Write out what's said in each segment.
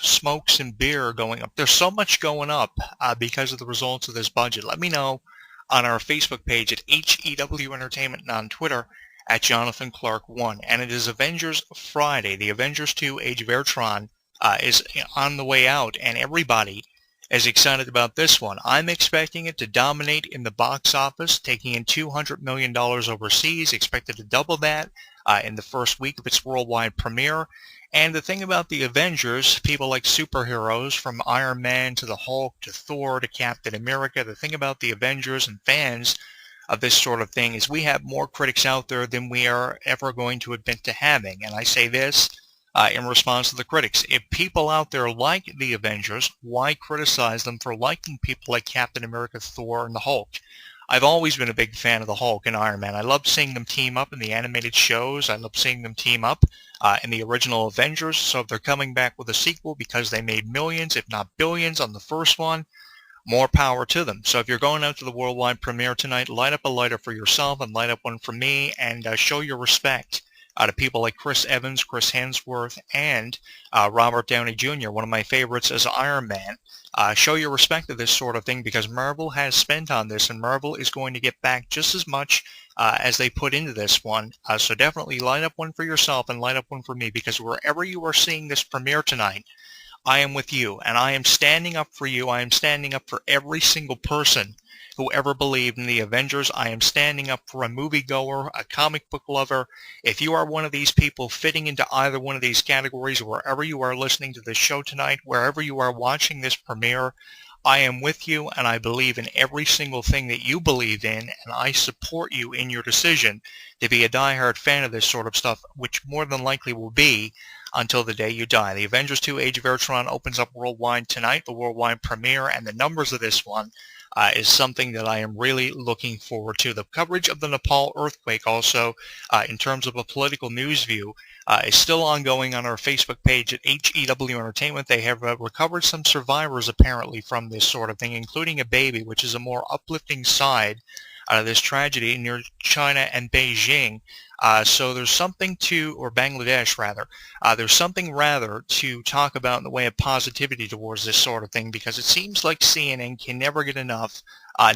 smokes and beer going up. There's so much going up because of the results of this budget. Let me know on our Facebook page at HEW Entertainment and on Twitter at Jonathan Clarke 1. And it is Avengers Friday. The Avengers 2 Age of Ultron is on the way out, and everybody is excited about this one. I'm expecting it to dominate in the box office, taking in $200 million overseas, expected to double that in the first week of its worldwide premiere. And the thing about the Avengers, people like superheroes, from Iron Man to the Hulk to Thor to Captain America, the thing about the Avengers and fans of this sort of thing is we have more critics out there than we are ever going to admit to having. And I say this in response to the critics. If people out there like the Avengers, why criticize them for liking people like Captain America, Thor, and the Hulk? I've always been a big fan of the Hulk and Iron Man. I love seeing them team up in the animated shows. I love seeing them team up in the original Avengers. So if they're coming back with a sequel because they made millions, if not billions, on the first one, more power to them. So if you're going out to the worldwide premiere tonight, light up a lighter for yourself and light up one for me, and show your respect to people like Chris Evans, Chris Hemsworth, and Robert Downey Jr., one of my favorites as Iron Man. Show your respect to this sort of thing because Marvel has spent on this, and Marvel is going to get back just as much as they put into this one. So definitely light up one for yourself and light up one for me, because wherever you are seeing this premiere tonight, I am with you, and I am standing up for you. I am standing up for every single person who ever believed in the Avengers. I am standing up for a moviegoer, a comic book lover. If you are one of these people fitting into either one of these categories, wherever you are listening to this show tonight, wherever you are watching this premiere, I am with you, and I believe in every single thing that you believe in, and I support you in your decision to be a diehard fan of this sort of stuff, which more than likely will be until the day you die. The Avengers 2 Age of Ultron opens up worldwide tonight, the worldwide premiere, and the numbers of this one is something that I am really looking forward to. The coverage of the Nepal earthquake also, in terms of a political news view, is still ongoing on our Facebook page at HEW Entertainment. They have recovered some survivors apparently from this sort of thing, including a baby, which is a more uplifting side of this tragedy near China and Beijing. So there's something to, or Bangladesh rather, there's something rather to talk about in the way of positivity towards this sort of thing, because it seems like CNN can never get enough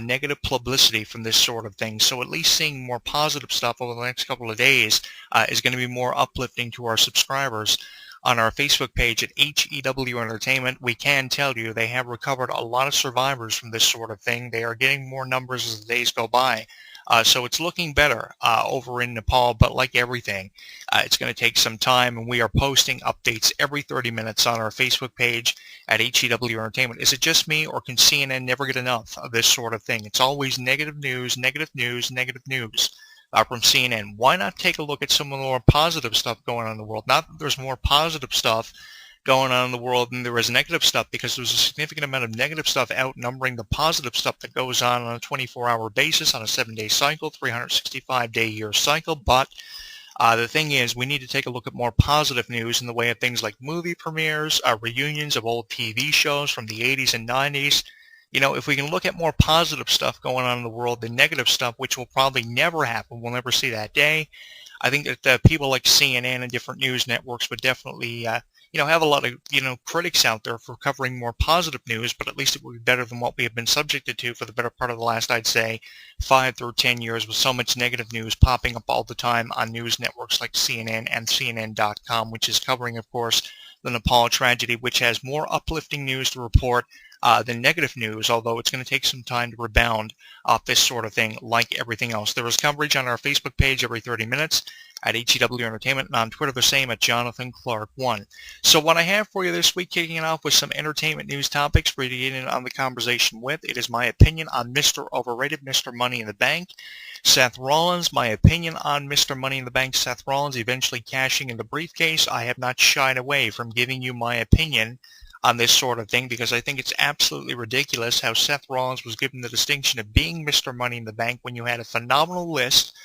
negative publicity from this sort of thing. So at least seeing more positive stuff over the next couple of days is going to be more uplifting to our subscribers. On our Facebook page at HEW Entertainment, we can tell you they have recovered a lot of survivors from this sort of thing. They are getting more numbers as the days go by. So it's looking better over in Nepal, but like everything, it's going to take some time, and we are posting updates every 30 minutes on our Facebook page at HEW Entertainment. Is it just me, or can CNN never get enough of this sort of thing? It's always negative news, negative news, negative news from CNN. Why not take a look at some of the more positive stuff going on in the world? Not that there's more positive stuff going on in the world than there is negative stuff, because there's a significant amount of negative stuff outnumbering the positive stuff that goes on a 24-hour basis, on a 7-day cycle, 365-day-year cycle. But the thing is, we need to take a look at more positive news in the way of things like movie premieres, reunions of old TV shows from the 80s and 90s. You know, if we can look at more positive stuff going on in the world than negative stuff, which will probably never happen, we'll never see that day, I think that people like CNN and different news networks would definitely have a lot of, critics out there for covering more positive news, but at least it would be better than what we have been subjected to for the better part of the last, I'd say, 5 through 10 years, with so much negative news popping up all the time on news networks like CNN and CNN.com, which is covering, of course, the Nepal tragedy, which has more uplifting news to report than negative news, although it's going to take some time to rebound off this sort of thing like everything else. There is coverage on our Facebook page every 30 minutes at HEW Entertainment, and on Twitter the same at Jonathan Clarke 1. So what I have for you this week, kicking it off with some entertainment news topics for you to get in on the conversation with. It is my opinion on Mr. Overrated, Mr. Money in the Bank, Seth Rollins. My opinion on Mr. Money in the Bank, Seth Rollins, eventually cashing in the briefcase. I have not shied away from giving you my opinion on this sort of thing, because I think it's absolutely ridiculous how Seth Rollins was given the distinction of being Mr. Money in the Bank when you had a phenomenal list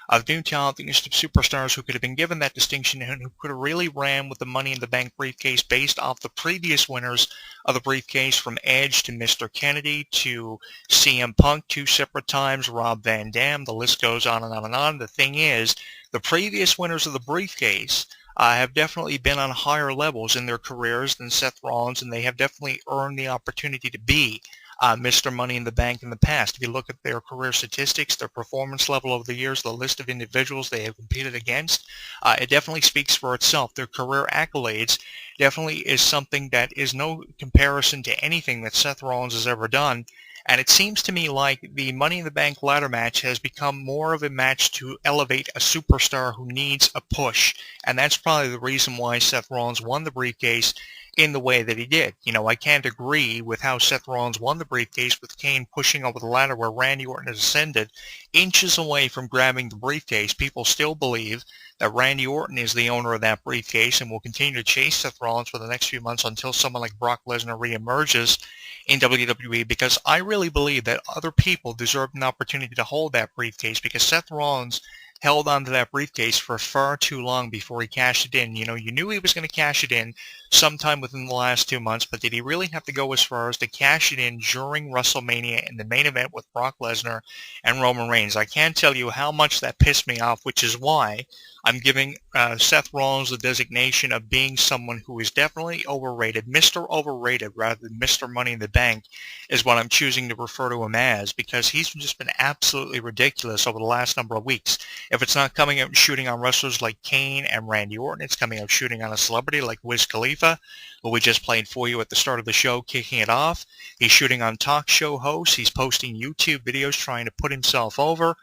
of new talent, the superstars who could have been given that distinction and who could have really ran with the Money in the Bank briefcase based off the previous winners of the briefcase, from Edge to Mr. Kennedy to CM Punk 2 separate times, Rob Van Dam, the list goes on and on and on. The thing is, the previous winners of the briefcase have definitely been on higher levels in their careers than Seth Rollins, and they have definitely earned the opportunity to be Mr. Money in the Bank in the past. If you look at their career statistics, their performance level over the years, the list of individuals they have competed against, it definitely speaks for itself. Their career accolades definitely is something that is no comparison to anything that Seth Rollins has ever done. And it seems to me like the Money in the Bank ladder match has become more of a match to elevate a superstar who needs a push. And that's probably the reason why Seth Rollins won the briefcase in the way that he did. You know, I can't agree with how Seth Rollins won the briefcase with Kane pushing over the ladder where Randy Orton has ascended inches away from grabbing the briefcase. People still believe that Randy Orton is the owner of that briefcase and will continue to chase Seth Rollins for the next few months until someone like Brock Lesnar reemerges in WWE, because I really believe that other people deserve an opportunity to hold that briefcase, because Seth Rollins held on to that briefcase for far too long before he cashed it in. You know, you knew he was going to cash it in sometime within the last 2 months, but did he really have to go as far as to cash it in during WrestleMania in the main event with Brock Lesnar and Roman Reigns? I can't tell you how much that pissed me off, which is why I'm giving Seth Rollins the designation of being someone who is definitely overrated. Mr. Overrated rather than Mr. Money in the Bank is what I'm choosing to refer to him as, because he's just been absolutely ridiculous over the last number of weeks. If it's not coming out and shooting on wrestlers like Kane and Randy Orton, it's coming out shooting on a celebrity like Wiz Khalifa, who we just played for you at the start of the show, kicking it off. He's shooting on talk show hosts. He's posting YouTube videos trying to put himself over.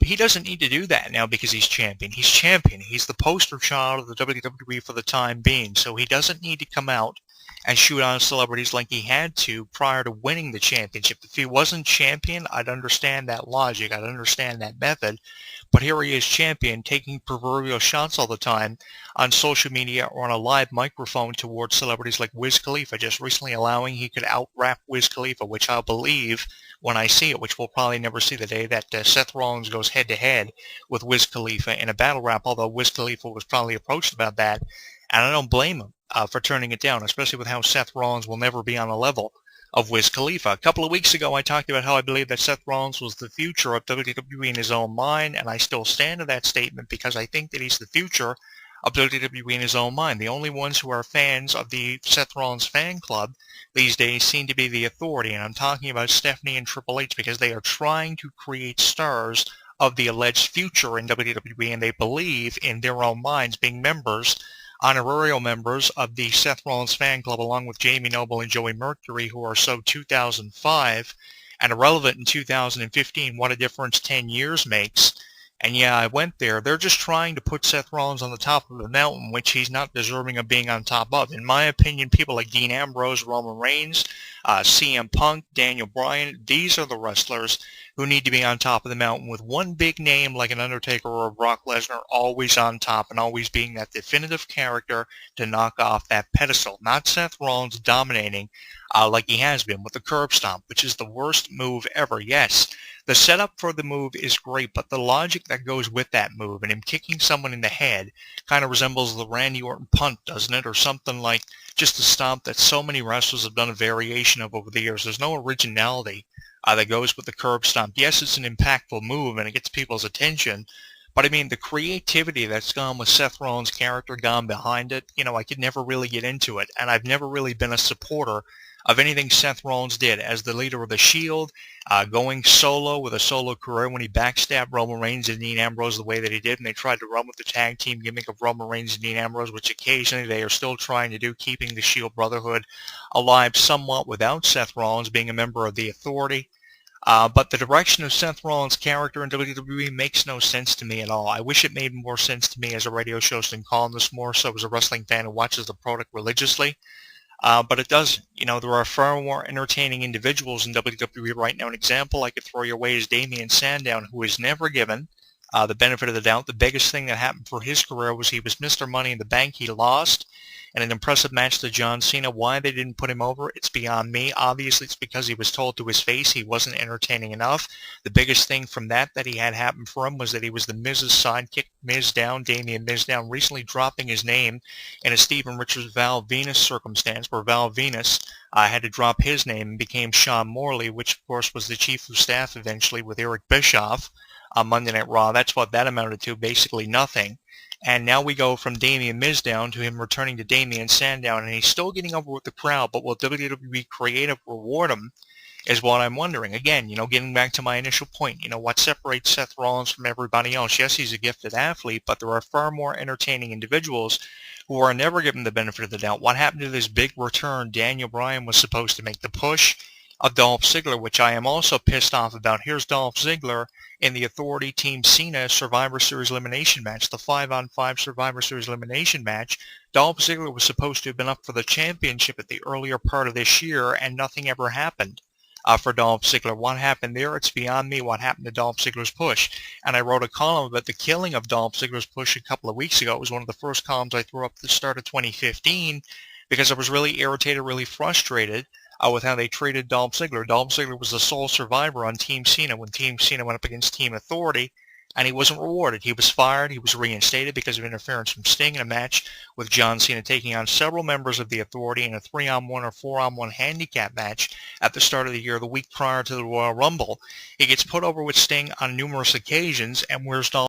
He doesn't need to do that now because he's champion. He's champion. He's the poster child of the WWE for the time being, so he doesn't need to come out and shoot on celebrities like he had to prior to winning the championship. If he wasn't champion, I'd understand that logic. I'd understand that method. But here he is champion, taking proverbial shots all the time on social media or on a live microphone towards celebrities like Wiz Khalifa, just recently allowing he could out-rap Wiz Khalifa, which I'll believe when I see it, which we'll probably never see the day that Seth Rollins goes head-to-head with Wiz Khalifa in a battle rap, although Wiz Khalifa was probably approached about that, and I don't blame him for turning it down, especially with how Seth Rollins will never be on a level of Wiz Khalifa. A couple of weeks ago, I talked about how I believe that Seth Rollins was the future of WWE in his own mind, and I still stand to that statement because I think that he's the future of WWE in his own mind. The only ones who are fans of the Seth Rollins fan club these days seem to be the Authority, and I'm talking about Stephanie and Triple H, because they are trying to create stars of the alleged future in WWE, and they believe in their own minds being members, honorarial members of the Seth Rollins fan club, along with Jamie Noble and Joey Mercury, who are so 2005 and irrelevant in 2015. What a difference 10 years makes. And yeah, I went there. They're just trying to put Seth Rollins on the top of the mountain, which he's not deserving of being on top of. In my opinion, people like Dean Ambrose, Roman Reigns, CM Punk, Daniel Bryan, these are the wrestlers who need to be on top of the mountain, with one big name like an Undertaker or Brock Lesnar always on top and always being that definitive character to knock off that pedestal. Not Seth Rollins dominating like he has been with the curb stomp, which is the worst move ever. Yes, the setup for the move is great, but the logic that goes with that move and him kicking someone in the head kind of resembles the Randy Orton punt, doesn't it? Or something like just a stomp that so many wrestlers have done a variation of over the years. There's no originality that goes with the curb stomp. Yes, it's an impactful move and it gets people's attention, but I mean, the creativity that's gone with Seth Rollins' character, gone behind it, you know, I could never really get into it, and I've never really been a supporter of anything Seth Rollins did as the leader of the Shield, going solo with a solo career when he backstabbed Roman Reigns and Dean Ambrose the way that he did, and they tried to run with the tag team gimmick of Roman Reigns and Dean Ambrose, which occasionally they are still trying to do, keeping the Shield Brotherhood alive somewhat without Seth Rollins being a member of the Authority. But the direction of Seth Rollins' character in WWE makes no sense to me at all. I wish it made more sense to me as a radio host and columnist, more so as a wrestling fan who watches the product religiously. But it doesn't. You know, there are far more entertaining individuals in WWE right now. An example I could throw your way is Damian Sandow, who is never given the benefit of the doubt. The biggest thing that happened for his career was he was Mr. Money in the Bank. He lost in an impressive match to John Cena. Why they didn't put him over, it's beyond me. Obviously, it's because he was told to his face he wasn't entertaining enough. The biggest thing from that he had happen for him was that he was the Miz's sidekick, Miz Down, Damian Miz Down, recently dropping his name in a Steven Richards Val Venus circumstance where Val Venus had to drop his name and became Sean Morley, which of course was the chief of staff eventually with Eric Bischoff on Monday Night Raw. That's what that amounted to, basically nothing. And now we go from Damian Mizdown to him returning to Damian Sandown, and he's still getting over with the crowd, but will WWE Creative reward him is what I'm wondering. Again, getting back to my initial point, what separates Seth Rollins from everybody else? Yes, he's a gifted athlete, but there are far more entertaining individuals who are never given the benefit of the doubt. What happened to this big return? Daniel Bryan was supposed to make the push of Dolph Ziggler, which I am also pissed off about. Here's Dolph Ziggler in the Authority Team Cena Survivor Series elimination match, the 5-on-5 Survivor Series elimination match. Dolph Ziggler was supposed to have been up for the championship at the earlier part of this year, and nothing ever happened for Dolph Ziggler. What happened there? It's beyond me what happened to Dolph Ziggler's push. And I wrote a column about the killing of Dolph Ziggler's push a couple of weeks ago. It was one of the first columns I threw up at the start of 2015 because I was really irritated, really frustrated with how they treated Dolph Ziggler. Dolph Ziggler was the sole survivor on Team Cena when Team Cena went up against Team Authority, and he wasn't rewarded. He was fired. He was reinstated because of interference from Sting in a match with John Cena taking on several members of the Authority in a 3-on-1 or 4-on-1 handicap match at the start of the year, the week prior to the Royal Rumble. He gets put over with Sting on numerous occasions, and where's Dolph